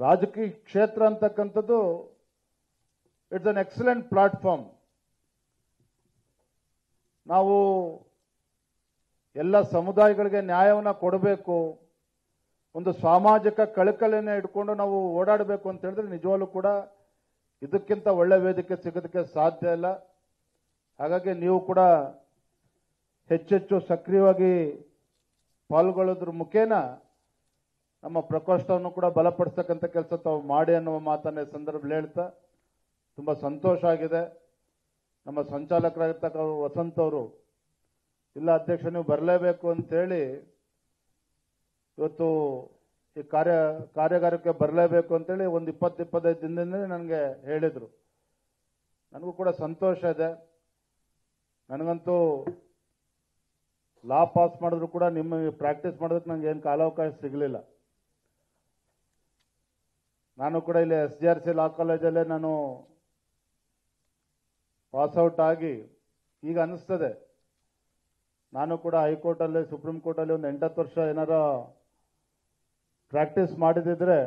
ರಾಜಕೀಯ ಕ್ಷೇತ್ರ ಅಂತಕ್ಕಂಥದ್ದು ಇಟ್ಸ್ ಅನ್ ಎಕ್ಸಲೆಂಟ್ ಪ್ಲಾಟ್ಫಾರ್ಮ್. ನಾವು ಎಲ್ಲ ಸಮುದಾಯಗಳಿಗೆ ನ್ಯಾಯವನ್ನು ಕೊಡಬೇಕು, ಒಂದು ಸಾಮಾಜಿಕ ಕಳಕಳಿಯನ್ನು ಇಟ್ಕೊಂಡು ನಾವು ಓಡಾಡಬೇಕು ಅಂತ ಹೇಳಿದ್ರೆ ನಿಜವಾಗ್ಲೂ ಕೂಡ ಇದಕ್ಕಿಂತ ಒಳ್ಳೆ ವೇದಿಕೆ ಸಿಗೋದಕ್ಕೆ ಸಾಧ್ಯ ಇಲ್ಲ. ಹಾಗಾಗಿ ನೀವು ಕೂಡ ಹೆಚ್ಚೆಚ್ಚು ಸಕ್ರಿಯವಾಗಿ ಪಾಲ್ಗೊಳ್ಳೋದ್ರ ಮುಖೇನ ನಮ್ಮ ಪ್ರಕೋಷ್ಠವನ್ನು ಕೂಡ ಬಲಪಡಿಸ್ತಕ್ಕಂಥ ಕೆಲಸ ತಾವು ಮಾಡಿ ಅನ್ನುವ ಮಾತನ್ನ ಸಂದರ್ಭದಲ್ಲಿ ಹೇಳ್ತಾ ತುಂಬ ಸಂತೋಷ ಆಗಿದೆ. ನಮ್ಮ ಸಂಚಾಲಕರಾಗಿರ್ತಕ್ಕ ವಸಂತ್ ಅವರು, ಇಲ್ಲ ಅಧ್ಯಕ್ಷ ನೀವು ಬರಲೇಬೇಕು ಅಂತೇಳಿ ಇವತ್ತು ಈ ಕಾರ್ಯಾಗಾರಕ್ಕೆ ಬರಲೇಬೇಕು ಅಂತೇಳಿ ಒಂದು 20-25 ದಿನದಿಂದ ನನಗೆ ಹೇಳಿದರು. ನನಗೂ ಕೂಡ ಸಂತೋಷ ಇದೆ. ನನಗಂತೂ ಲಾ ಪಾಸ್ ಮಾಡಿದ್ರು ಕೂಡ ನಿಮ್ಮ ಪ್ರಾಕ್ಟೀಸ್ ಮಾಡೋದಕ್ಕೆ ನನಗೆ ಏನು ಕಾಲಾವಕಾಶ ಸಿಗಲಿಲ್ಲ. ನಾನು ಕೂಡ ಇಲ್ಲಿ SJRC ಲಾ ಕಾಲೇಜಲ್ಲೇ ನಾನು ಪಾಸ್ಔಟ್ ಆಗಿ ಈಗ ಅನಿಸ್ತದೆ ನಾನು ಕೂಡ ಹೈಕೋರ್ಟಲ್ಲಿ ಸುಪ್ರೀಂ ಕೋರ್ಟಲ್ಲಿ ಒಂದು 8-10 ವರ್ಷ ಏನಾರ ಪ್ರಾಕ್ಟೀಸ್ ಮಾಡಿದಿದ್ರೆ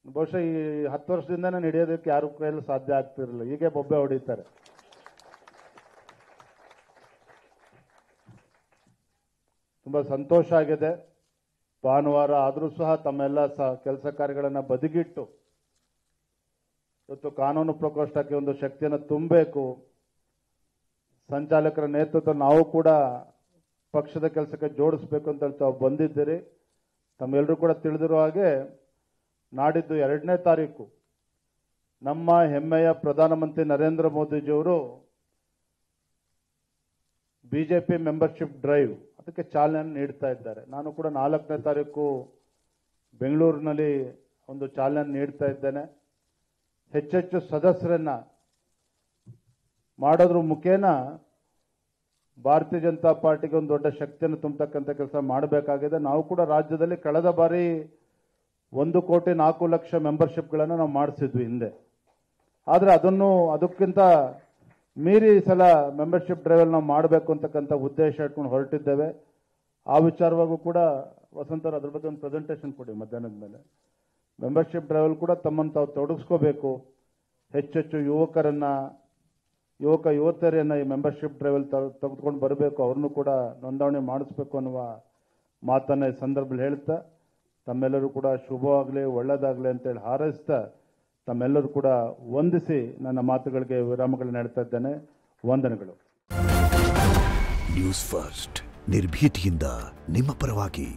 ಬಹುಶಃ ಈ 10 ವರ್ಷದಿಂದ ನಾನು ಹಿಡಿಯೋದಕ್ಕೆ ಯಾರು ಕೈಯಲ್ಲಿ ಸಾಧ್ಯ ಆಗ್ತಿರಲಿಲ್ಲ. ಹೀಗೆ ಬೊಬ್ಬೆ ಹೊಡಿತಾರೆ. ತುಂಬ ಸಂತೋಷ ಆಗಿದೆ. ಭಾನುವಾರ ಆದರೂ ಸಹ ತಮ್ಮೆಲ್ಲ ಕೆಲಸ ಕಾರ್ಯಗಳನ್ನು ಬದಿಗಿಟ್ಟು ಇವತ್ತು ಕಾನೂನು ಪ್ರಕೋಷ್ಠಕ್ಕೆ ಒಂದು ಶಕ್ತಿಯನ್ನು ತುಂಬಬೇಕು. ಸಂಚಾಲಕರ ನೇತೃತ್ವ ನಾವು ಕೂಡ ಪಕ್ಷದ ಕೆಲಸಕ್ಕೆ ಜೋಡಿಸಬೇಕು ಅಂತ ತಾವು ಬಂದಿದ್ದೀರಿ. ತಮ್ಮೆಲ್ಲರೂ ಕೂಡ ತಿಳಿದಿರುವ ಹಾಗೆ ನಾಡಿದ್ದು 2ನೇ ತಾರೀಕು ನಮ್ಮ ಹೆಮ್ಮೆಯ ಪ್ರಧಾನಮಂತ್ರಿ ನರೇಂದ್ರ ಮೋದಿಜಿಯವರು ಬಿಜೆಪಿ ಮೆಂಬರ್ಶಿಪ್ ಡ್ರೈವ್ ಅದಕ್ಕೆ ಚಾಲನೆ ನೀಡ್ತಾ ಇದ್ದಾರೆ. ನಾನು ಕೂಡ 4ನೇ ತಾರೀಕು ಬೆಂಗಳೂರಿನಲ್ಲಿ ಒಂದು ಚಾಲನೆ ನೀಡ್ತಾ ಇದ್ದೇನೆ. ಹೆಚ್ಚೆಚ್ಚು ಸದಸ್ಯರನ್ನ ಮಾಡೋದ್ರ ಮುಖೇನ ಭಾರತೀಯ ಜನತಾ ಪಾರ್ಟಿಗೆ ಒಂದು ದೊಡ್ಡ ಶಕ್ತಿಯನ್ನು ತುಂಬತಕ್ಕಂಥ ಕೆಲಸ ಮಾಡಬೇಕಾಗಿದೆ. ನಾವು ಕೂಡ ರಾಜ್ಯದಲ್ಲಿ ಕಳೆದ ಬಾರಿ 1,04,00,000 ಮೆಂಬರ್ಶಿಪ್ಗಳನ್ನು ನಾವು ಮಾಡಿಸಿದ್ವಿ ಹಿಂದೆ. ಆದರೆ ಅದಕ್ಕಿಂತ ಮೀರಿ ಈ ಸಲ ಮೆಂಬರ್ಶಿಪ್ ಡ್ರೈವಲ್ಲಿ ನಾವು ಮಾಡಬೇಕು ಅಂತಕ್ಕಂಥ ಉದ್ದೇಶ ಇಟ್ಕೊಂಡು ಹೊರಟಿದ್ದೇವೆ. ಆ ವಿಚಾರವಾಗೂ ಕೂಡ ವಸಂತರು ಅದ್ರ ಬಗ್ಗೆ ಒಂದು ಪ್ರೆಸೆಂಟೇಷನ್ ಕೊಡಿ ಮಧ್ಯಾಹ್ನದ ಮೇಲೆ. ಮೆಂಬರ್ಶಿಪ್ ಡ್ರೈವಲ್ಲಿ ಕೂಡ ತಮ್ಮನ್ನು ತಾವು ತೊಡಗಿಸ್ಕೋಬೇಕು. ಹೆಚ್ಚೆಚ್ಚು ಯುವತಿಯರನ್ನ ಈ ಮೆಂಬರ್ಶಿಪ್ ಡ್ರೈವಲ್ಲಿ ತೆಗೆದುಕೊಂಡು ಬರಬೇಕು, ಅವ್ರನ್ನೂ ಕೂಡ ನೋಂದಣಿ ಮಾಡಿಸ್ಬೇಕು ಅನ್ನುವ ಮಾತನ್ನ ಈ ಸಂದರ್ಭದಲ್ಲಿ ಹೇಳ್ತಾ ತಮ್ಮೆಲ್ಲರೂ ಕೂಡ ಶುಭವಾಗಲಿ ಒಳ್ಳೆಯದಾಗಲಿ ಅಂತೇಳಿ ಹಾರೈಸ್ತಾ ತಮ್ಮೆಲ್ಲರೂ ಕೂಡ ವಂದಿಸಿ ನನ್ನ ಮಾತುಗಳಿಗೆ ವಿರಾಮಗಳನ್ನು ನೀಡ್ತಾ ಇದ್ದೇನೆ. ವಂದನೆಗಳು. ನ್ಯೂಸ್ ಫಸ್ಟ್ ನಿರ್ಭೀತಿಯಿಂದ ನಿಮ್ಮ ಪರವಾಗಿ.